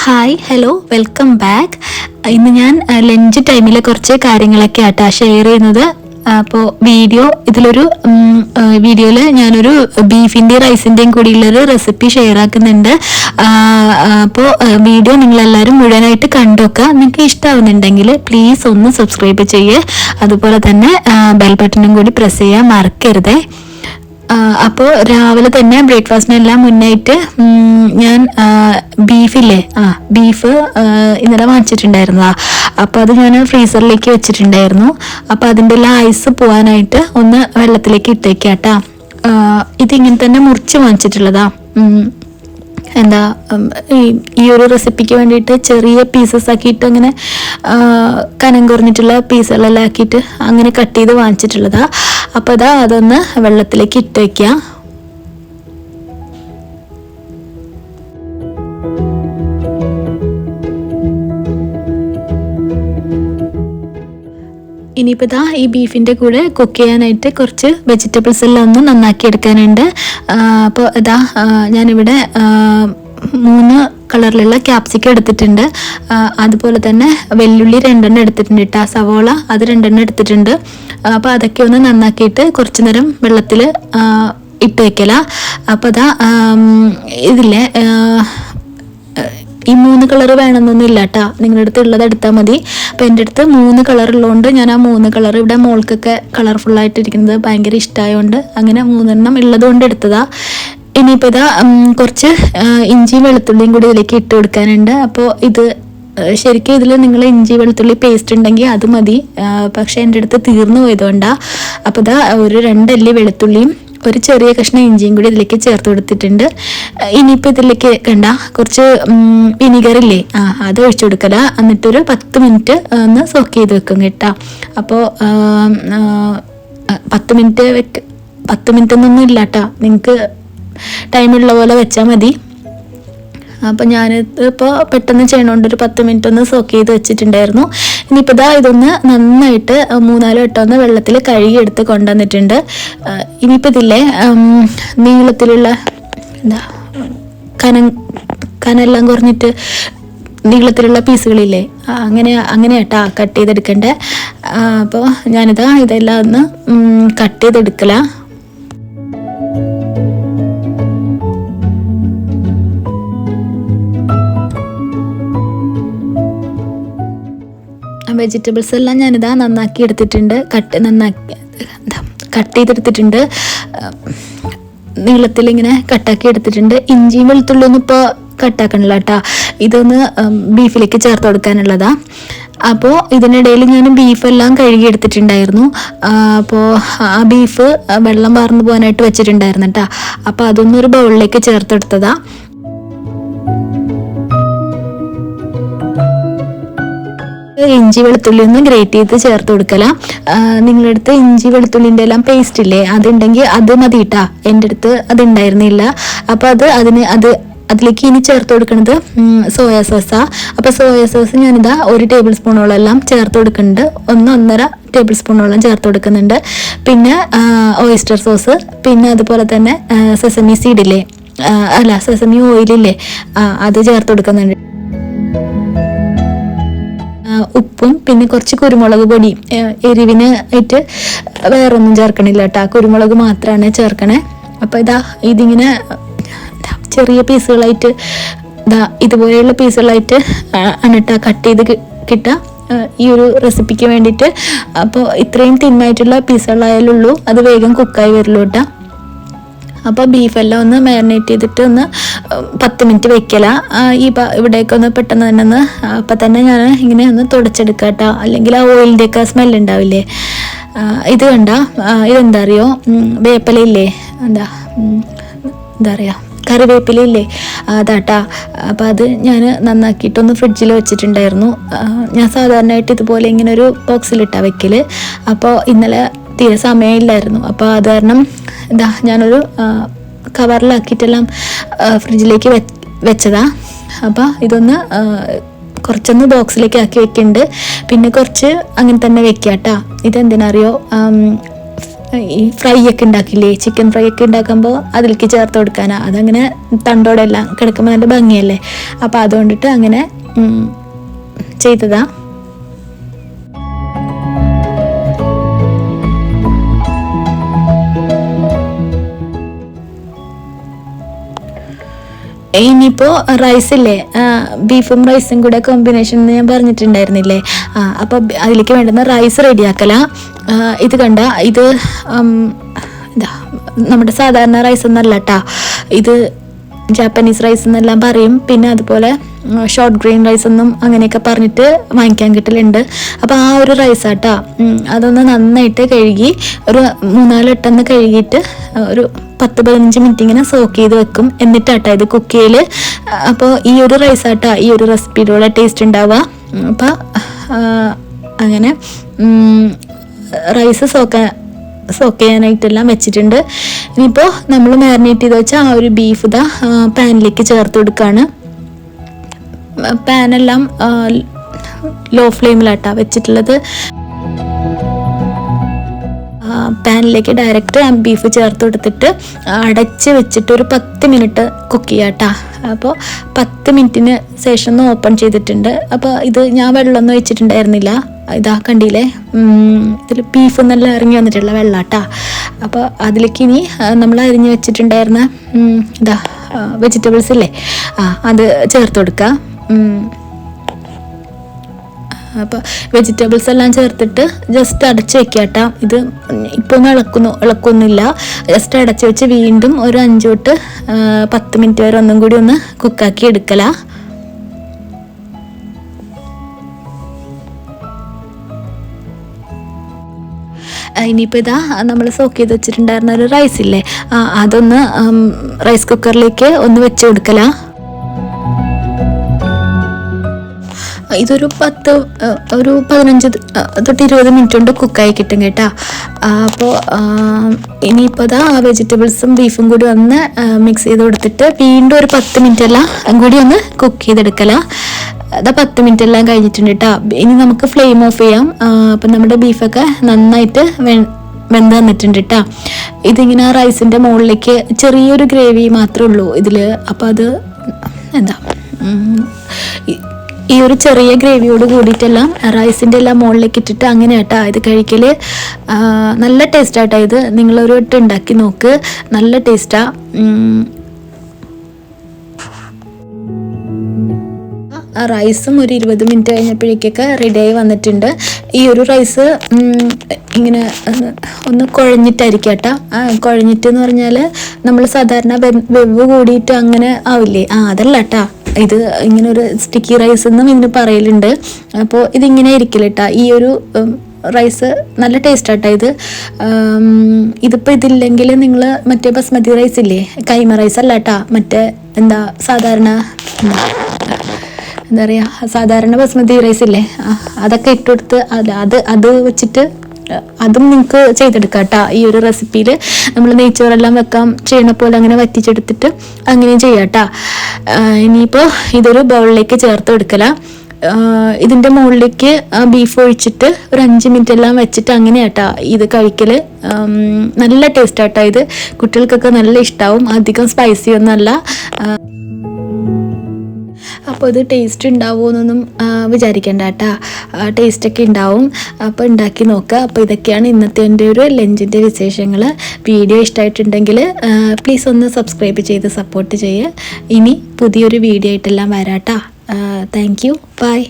Hi hello welcome back. ഇന്ന് ഞാൻ lunch ടൈമിലെ കുറച്ച് കാര്യങ്ങളൊക്കെ ആട്ടാ ഷെയർ ചെയ്യുന്നത്. അപ്പോൾ ഇതിലൊരു വീഡിയോയിൽ ഞാനൊരു ബീഫിൻ്റെ റൈസിൻ്റെയും കൂടിയുള്ളൊരു റെസിപ്പി ഷെയർ ആക്കുന്നുണ്ട്. അപ്പോൾ വീഡിയോ നിങ്ങളെല്ലാവരും മുഴുവനായിട്ട് കണ്ടുവെക്കുക. നിങ്ങൾക്ക് ഇഷ്ടമാവുന്നുണ്ടെങ്കിൽ പ്ലീസ് ഒന്ന് സബ്സ്ക്രൈബ് ചെയ്യുക. അതുപോലെ തന്നെ ബെൽ ബട്ടണും കൂടി പ്രസ് ചെയ്യാൻ മറക്കരുതേ. അപ്പോൾ രാവിലെ തന്നെ ബ്രേക്ക്ഫാസ്റ്റിനെല്ലാം മുന്നായിട്ട് ഞാൻ ബീഫ് ഇന്നലെ വാങ്ങിച്ചിട്ടുണ്ടായിരുന്നതാ. അപ്പോൾ അത് ഞാൻ ഫ്രീസറിലേക്ക് വെച്ചിട്ടുണ്ടായിരുന്നു. അപ്പോൾ അതിൻ്റെ എല്ലാം ഐസ് പോകാനായിട്ട് ഒന്ന് വെള്ളത്തിലേക്ക് ഇട്ടേക്കാട്ടാ. ഇതിങ്ങനെ തന്നെ മുറിച്ച് വാങ്ങിച്ചിട്ടുള്ളതാ. ഈ ഒരു റെസിപ്പിക്ക് വേണ്ടിയിട്ട് ചെറിയ പീസസ് ആക്കിയിട്ട് അങ്ങനെ കനം കുറഞ്ഞിട്ടുള്ള പീസുകളെല്ലാം ആക്കിയിട്ട് അങ്ങനെ കട്ട് ചെയ്ത് വാങ്ങിച്ചിട്ടുള്ളതാ. അപ്പോൾ അതൊന്ന് വെള്ളത്തിലേക്ക് ഇട്ട് വയ്ക്കുക. ഇനിയിപ്പോൾ ഈ ബീഫിൻ്റെ കൂടെ കുക്ക് ചെയ്യാനായിട്ട് കുറച്ച് വെജിറ്റബിൾസ് എല്ലാം ഒന്ന് നന്നാക്കി എടുക്കാനുണ്ട്. അപ്പോൾ ഞാനിവിടെ 3 കളറിലുള്ള ക്യാപ്സിക്കം എടുത്തിട്ടുണ്ട്. അതുപോലെ തന്നെ വെല്ലുള്ളി 2 എടുത്തിട്ടുണ്ട് കേട്ടോ. സവോള അത് 2 എടുത്തിട്ടുണ്ട്. അപ്പോൾ അതൊക്കെ ഒന്ന് നന്നാക്കിയിട്ട് കുറച്ച് നേരം വെള്ളത്തിൽ ഇട്ട് വയ്ക്കല. അപ്പോൾ ഇതില്ലേ ഈ 3 കളർ വേണമെന്നൊന്നും ഇല്ല കേട്ടോ. നിങ്ങളുടെ അടുത്ത് ഉള്ളത് എടുത്താൽ മതി. അപ്പോൾ എൻ്റെ അടുത്ത് 3 കളർ ഉള്ളതുകൊണ്ട് ഞാൻ ആ 3 കളർ, ഇവിടെ മോൾക്കൊക്കെ കളർഫുള്ളായിട്ടിരിക്കുന്നത് ഭയങ്കര ഇഷ്ടമായതുകൊണ്ട് അങ്ങനെ 3 ഉള്ളത് കൊണ്ട് എടുത്തതാ. ഇനിയിപ്പോൾ കുറച്ച് ഇഞ്ചിയും വെളുത്തുള്ളിയും കൂടി ഇതിലേക്ക് ഇട്ട് കൊടുക്കാനുണ്ട്. അപ്പോൾ ശരിക്കും ഇതിൽ നിങ്ങൾ ഇഞ്ചി വെളുത്തുള്ളി പേസ്റ്റ് ഉണ്ടെങ്കിൽ അത് മതി. പക്ഷേ എൻ്റെ അടുത്ത് തീർന്നു പോയതുകൊണ്ടാണ്. അപ്പോൾ ഒരു 2 അല്ലി വെളുത്തുള്ളിയും ഒരു ചെറിയ കഷ്ണം ഇഞ്ചിയും കൂടി ഇതിലേക്ക് ചേർത്ത് കൊടുത്തിട്ടുണ്ട്. ഇനിയിപ്പോൾ ഇതിലേക്ക് കുറച്ച് വിനിഗറില്ലേ, അത് ഒഴിച്ചു കൊടുക്കല. എന്നിട്ടൊരു 10 മിനിറ്റ് ഒന്ന് സോക്ക് ചെയ്ത് വെക്കും കേട്ടോ. അപ്പോൾ 10 മിനിറ്റ് ഒന്നും ഇല്ല കേട്ടോ. നിങ്ങൾക്ക് ടൈമുള്ള പോലെ വെച്ചാൽ മതി. അപ്പോൾ ഞാനിപ്പോൾ പെട്ടെന്ന് ചെയ്യണോണ്ട് ഒരു 10 മിനിറ്റ് ഒന്ന് സോക്ക് ചെയ്ത് വെച്ചിട്ടുണ്ടായിരുന്നു. ഇനിയിപ്പോൾ ഇതൊന്ന് നന്നായിട്ട് 3-4 വട്ടം ഒന്ന് വെള്ളത്തിൽ കഴുകിയെടുത്ത് കൊണ്ടുവന്നിട്ടുണ്ട്. ഇനിയിപ്പോൾ ഇതില്ലേ നീളത്തിലുള്ള കനെല്ലാം കുറഞ്ഞിട്ട് നീളത്തിലുള്ള പീസുകളില്ലേ, അങ്ങനെയാട്ടാ കട്ട് ചെയ്തെടുക്കണ്ടേ. അപ്പോൾ ഇതെല്ലാം ഒന്ന് കട്ട് ചെയ്തെടുക്കല. വെജിറ്റബിൾസ് എല്ലാം നന്നാക്കി എടുത്തിട്ടുണ്ട്. കട്ട് ചെയ്തെടുത്തിട്ടുണ്ട്. നീളത്തിൽ ഇങ്ങനെ കട്ടാക്കി എടുത്തിട്ടുണ്ട്. ഇഞ്ചിയും വെളുത്തുള്ളിയൊന്നും ഇപ്പോൾ കട്ടാക്കണില്ല കേട്ടോ. ഇതൊന്ന് ബീഫിലേക്ക് ചേർത്ത് കൊടുക്കാനുള്ളതാ. അപ്പോൾ ഇതിനിടയിൽ ഞാൻ ബീഫെല്ലാം കഴുകി എടുത്തിട്ടുണ്ടായിരുന്നു. അപ്പോൾ ആ ബീഫ് വെള്ളം വാർന്നു പോകാനായിട്ട് വെച്ചിട്ടുണ്ടായിരുന്നു കേട്ടോ. അപ്പോൾ അതൊന്നൊരു ബൗളിലേക്ക് ചേർത്തെടുത്തതാ. ഇഞ്ചി വെളുത്തുള്ളി ഒന്ന് ഗ്രേറ്റ് ചെയ്ത് ചേർത്ത് കൊടുക്കല. നിങ്ങളുടെ അടുത്ത് ഇഞ്ചി വെളുത്തുള്ളിൻ്റെ എല്ലാം പേസ്റ്റ് ഇല്ലേ, അതുണ്ടെങ്കിൽ അത് മതി കേട്ടാ. എൻ്റെ അടുത്ത് അതുണ്ടായിരുന്നില്ല. അപ്പോൾ അതിലേക്ക് ഇനി ചേർത്ത് കൊടുക്കുന്നത് സോയാ സോസാ. അപ്പോൾ സോയാ സോസ് ഞാനിതാ 1 ടേബിൾ സ്പൂണോളം എല്ലാം ചേർത്ത് കൊടുക്കുന്നുണ്ട്. 1-1.5 ടേബിൾ സ്പൂണോളം ചേർത്ത് കൊടുക്കുന്നുണ്ട്. പിന്നെ ഓയിസ്റ്റർ സോസ്, പിന്നെ അതുപോലെ തന്നെ സെസമി സീഡില്ലേ, സെസമി ഓയിലില്ലേ, അത് ചേർത്ത് കൊടുക്കുന്നുണ്ട്. ഉപ്പും പിന്നെ കുറച്ച് കുരുമുളക് പൊടി, എരിവിന് ആയിട്ട് വേറൊന്നും ചേർക്കണില്ല കേട്ടോ. കുരുമുളക് മാത്രമാണ് ചേർക്കണേ. അപ്പോൾ ഇതിങ്ങനെ ചെറിയ പീസുകളായിട്ട് ഇതുപോലെയുള്ള പീസുകളായിട്ട് ആണ് കട്ട് ചെയ്ത് കിട്ടുക ഈ ഒരു റെസിപ്പിക്ക് വേണ്ടിയിട്ട്. അപ്പോൾ ഇത്രയും തിന്നായിട്ടുള്ള പീസുകളായാലുള്ളൂ അത് വേഗം കുക്കായി വരുള്ളൂ കേട്ടോ. അപ്പോൾ ബീഫെല്ലാം ഒന്ന് മാരിനേറ്റ് ചെയ്തിട്ട് ഒന്ന് 10 മിനിറ്റ് വെക്കല. ഇവിടേക്ക് ഒന്ന് പെട്ടെന്ന് തന്നെ അപ്പം തന്നെ ഞാൻ ഇങ്ങനെ ഒന്ന് തുടച്ചെടുക്കാം കേട്ടോ. അല്ലെങ്കിൽ ആ ഓയിലിൻ്റെയൊക്കെ സ്മെല്ലുണ്ടാവില്ലേ. ഇതെന്താ അറിയോ, വേപ്പിലയില്ലേ, എന്താ പറയുക, കറിവേപ്പിലയില്ലേ, അതാട്ടാ. അപ്പോൾ അത് ഞാൻ നന്നാക്കിയിട്ടൊന്ന് ഫ്രിഡ്ജിൽ വെച്ചിട്ടുണ്ടായിരുന്നു. ഞാൻ സാധാരണയായിട്ട് ഇതുപോലെ ഇങ്ങനെ ഒരു ബോക്സിലിട്ടാണ് വെക്കൽ. അപ്പോൾ ഇന്നലെ തീരെ സമയമില്ലായിരുന്നു. അപ്പോൾ അത് കാരണം ഞാനൊരു കവറിലാക്കിയിട്ടെല്ലാം ഫ്രിഡ്ജിലേക്ക് വെച്ചതാ. അപ്പോൾ ഇതൊന്ന് കുറച്ചൊന്ന് ബോക്സിലേക്ക് ആക്കി വെക്കുന്നുണ്ട്. പിന്നെ കുറച്ച് അങ്ങനെ തന്നെ വെക്കാം കേട്ടോ. ഇതെന്തിനറിയോ, ഈ ഫ്രൈ ഒക്കെ ഉണ്ടാക്കില്ലേ, ചിക്കൻ ഫ്രൈ ഒക്കെ ഉണ്ടാക്കുമ്പോൾ അതിലേക്ക് ചേർത്ത് കൊടുക്കാനാണ്. അതങ്ങനെ തണ്ടോടെ എല്ലാം കിടക്കുമ്പോൾ നല്ല ഭംഗിയല്ലേ, അപ്പോൾ അതുകൊണ്ടിട്ട് അങ്ങനെ ചെയ്തതാ. ഇനിയിപ്പോൾ റൈസില്ലേ, ബീഫും റൈസും കൂടെ കോമ്പിനേഷൻ ഞാൻ പറഞ്ഞിട്ടുണ്ടായിരുന്നില്ലേ. അപ്പോൾ അതിലേക്ക് വേണ്ടുന്ന റൈസ് റെഡിയാക്കല. ഇത് കണ്ട, ഇത് എന്താ നമ്മുടെ സാധാരണ റൈസ് ഒന്നല്ല കേട്ടോ, ഇത് ജാപ്പനീസ് റൈസ് എന്നെല്ലാം പറയും. പിന്നെ അതുപോലെ ഷോർട്ട് ഗ്രെയിൻ റൈസ് എന്നും അങ്ങനെയൊക്കെ പറഞ്ഞിട്ട് വാങ്ങിക്കാൻ കിട്ടലുണ്ട്. അപ്പോൾ ആ ഒരു റൈസാട്ടോ. അതൊന്ന് നന്നായിട്ട് കഴുകി ഒരു 3-4 വട്ടം കഴുകിയിട്ട് ഒരു 10-15 മിനിറ്റ് ഇങ്ങനെ സോക്ക് ചെയ്ത് വെക്കും. എന്നിട്ടാട്ടോ ഇത് കുക്ക് ചെയ്യൽ. അപ്പോൾ ഈ ഒരു റൈസാട്ടോ ഈ ഒരു റെസിപ്പിയിലൂടെ ടേസ്റ്റ് ഉണ്ടാവുക. അപ്പോൾ അങ്ങനെ റൈസ് സോക്ക് ചെയ്യാനായിട്ടെല്ലാം വെച്ചിട്ടുണ്ട്. ഇനിയിപ്പോൾ നമ്മൾ മാരിനേറ്റ് ചെയ്ത് വെച്ചാൽ ആ ഒരു ബീഫ് ഇതാ പാനിലേക്ക് ചേർത്ത് കൊടുക്കുകയാണ്. പാനെല്ലാം ലോ ഫ്ലെയിമിലാട്ടാണ് വെച്ചിട്ടുള്ളത്. പാനിലേക്ക് ഡയറക്റ്റ് ബീഫ് ചേർത്ത് കൊടുത്തിട്ട് അടച്ച് വെച്ചിട്ട് ഒരു 10 മിനിറ്റ് കുക്ക് ചെയ്യാട്ടാ. അപ്പോൾ 10 മിനിറ്റിന് ശേഷം ഒന്ന് ഓപ്പൺ ചെയ്തിട്ടുണ്ട്. അപ്പോൾ ഇത് ഞാൻ വെള്ളമൊന്നും വെച്ചിട്ടുണ്ടായിരുന്നില്ല. ഇതാ കണ്ടില്ലേ, ഇതിൽ ബീഫ് നല്ല ഇറങ്ങി വന്നിട്ടുള്ള വെള്ളാട്ടാ. അപ്പോൾ അതിലേക്ക് ഇനി നമ്മൾ അരിഞ്ഞ് വെച്ചിട്ടുണ്ടായിരുന്ന ഇതാ വെജിറ്റബിൾസ് ഇല്ലേ, അത് ചേർത്ത് കൊടുക്കുക. അപ്പോൾ വെജിറ്റബിൾസ് എല്ലാം ചേർത്തിട്ട് ജസ്റ്റ് അടച്ച് വെക്കാട്ടോ. ഇത് ഇപ്പോൾ ഒന്നും ഇളക്കൊന്നുമില്ല, ജസ്റ്റ് അടച്ച് വെച്ച് വീണ്ടും ഒരു 5 തൊട്ട് 10 മിനിറ്റ് വരെ ഒന്നും കൂടി ഒന്ന് കുക്കാക്കി എടുക്കല. ഇനിയിപ്പോൾ ഇതാ നമ്മൾ സോക്ക് ചെയ്ത് വെച്ചിട്ടുണ്ടായിരുന്ന ഒരു റൈസ് ഇല്ലേ, അതൊന്ന് റൈസ് കുക്കറിലേക്ക് ഒന്ന് വെച്ച് കൊടുക്കല. ഇതൊരു 15 തൊട്ട് 20 മിനിറ്റ് കൊണ്ട് കുക്കായി കിട്ടും കേട്ടോ. അപ്പോൾ ഇനിയിപ്പോൾ ഇതാ വെജിറ്റബിൾസും ബീഫും കൂടി ഒന്ന് മിക്സ് ചെയ്ത് കൊടുത്തിട്ട് വീണ്ടും ഒരു 10 മിനിറ്റ് എല്ലാം കൂടി ഒന്ന് കുക്ക് ചെയ്തെടുക്കല. അതാ 10 മിനിറ്റ് എല്ലാം കഴിഞ്ഞിട്ടുണ്ട് കേട്ടോ. ഇനി നമുക്ക് ഫ്ലെയിം ഓഫ് ചെയ്യാം. അപ്പം നമ്മുടെ ബീഫൊക്കെ നന്നായിട്ട് വെന്ത് വന്നിട്ടുണ്ട് കേട്ടോ. ഇതിങ്ങനെ റൈസിൻ്റെ മുകളിലേക്ക് ചെറിയൊരു ഗ്രേവി മാത്രമേ ഉള്ളൂ ഇതിൽ. അപ്പോൾ അത് എന്താ ഈ ഒരു ചെറിയ ഗ്രേവിയോട് കൂടിയിട്ടെല്ലാം റൈസിൻ്റെ എല്ലാം മുകളിലേക്ക് ഇട്ടിട്ട് അങ്ങനെ ആട്ടാ ഇത് കഴിക്കൽ. നല്ല ടേസ്റ്റാട്ടോ ഇത്. നിങ്ങളൊരു വട്ടം ഉണ്ടാക്കി നോക്ക്, നല്ല ടേസ്റ്റാ. റൈസും ഒരു 20 മിനിറ്റ് കഴിഞ്ഞപ്പോഴേക്കൊക്കെ റെഡിയായി വന്നിട്ടുണ്ട്. ഈ ഒരു റൈസ് ഇങ്ങനെ ഒന്ന് കുഴഞ്ഞിട്ടായിരിക്കും കേട്ടോ. കുഴഞ്ഞിട്ട് എന്ന് പറഞ്ഞാൽ നമ്മൾ സാധാരണ വെവ് കൂടിയിട്ട് അങ്ങനെ ആവില്ലേ, അതല്ല കേട്ടോ. ഇത് ഇങ്ങനെ ഒരു സ്റ്റിക്കി റൈസ് എന്നും ഇതിന് പറയലുണ്ട്. അപ്പോൾ ഇതിങ്ങനെ ഇരിക്കില്ല കേട്ടോ. ഈ ഒരു റൈസ് നല്ല ടേസ്റ്റാട്ടോ ഇത്. ഇതിപ്പോൾ ഇതില്ലെങ്കിൽ നിങ്ങൾ മറ്റേ ബസ്മതി റൈസ് ഇല്ലേ, കൈമ റൈസ് അല്ല കേട്ടോ, മറ്റേ എന്താ സാധാരണ എന്താ പറയുക, സാധാരണ ബസ്മതി റൈസ് ഇല്ലേ, അതൊക്കെ ഇട്ടുകൊടുത്ത് അത് വെച്ചിട്ട് അതും നിങ്ങൾക്ക് ചെയ്തെടുക്കാം കേട്ടോ. ഈ ഒരു റെസിപ്പിയിൽ നമ്മൾ നെയ്ച്ചോറെല്ലാം ചെയ്യണ പോലെ അങ്ങനെ വറ്റിച്ചെടുത്തിട്ട് അങ്ങനെ ചെയ്യാം കേട്ടോ. ഇനിയിപ്പോൾ ഇതൊരു ബൗളിലേക്ക് ചേർത്ത് കൊടുക്കല. ഇതിൻ്റെ മുകളിലേക്ക് ബീഫ് ഒഴിച്ചിട്ട് ഒരു 5 മിനിറ്റ് എല്ലാം വെച്ചിട്ട് അങ്ങനെയാട്ടാ ഇത് കഴിക്കൽ. നല്ല ടേസ്റ്റാട്ടോ ഇത്. കുട്ടികൾക്കൊക്കെ നല്ല ഇഷ്ടമാവും. അധികം സ്പൈസി ഒന്നല്ല. അപ്പോൾ ഇത് ടേസ്റ്റ് ഉണ്ടാവുമെന്നൊന്നും വിചാരിക്കേണ്ട കേട്ടോ, ടേസ്റ്റൊക്കെ ഉണ്ടാവും. അപ്പോൾ ഉണ്ടാക്കി നോക്കുക. അപ്പോൾ ഇതൊക്കെയാണ് ഇന്നത്തെ എൻ്റെ ഒരു ലഞ്ചിൻ്റെ വിശേഷങ്ങൾ. വീഡിയോ ഇഷ്ടമായിട്ടുണ്ടെങ്കിൽ പ്ലീസ് ഒന്ന് സബ്സ്ക്രൈബ് ചെയ്ത് സപ്പോർട്ട് ചെയ്യുക. ഇനി പുതിയൊരു വീഡിയോ ആയിട്ടെല്ലാം വരാം കേട്ടോ. Thank you, by.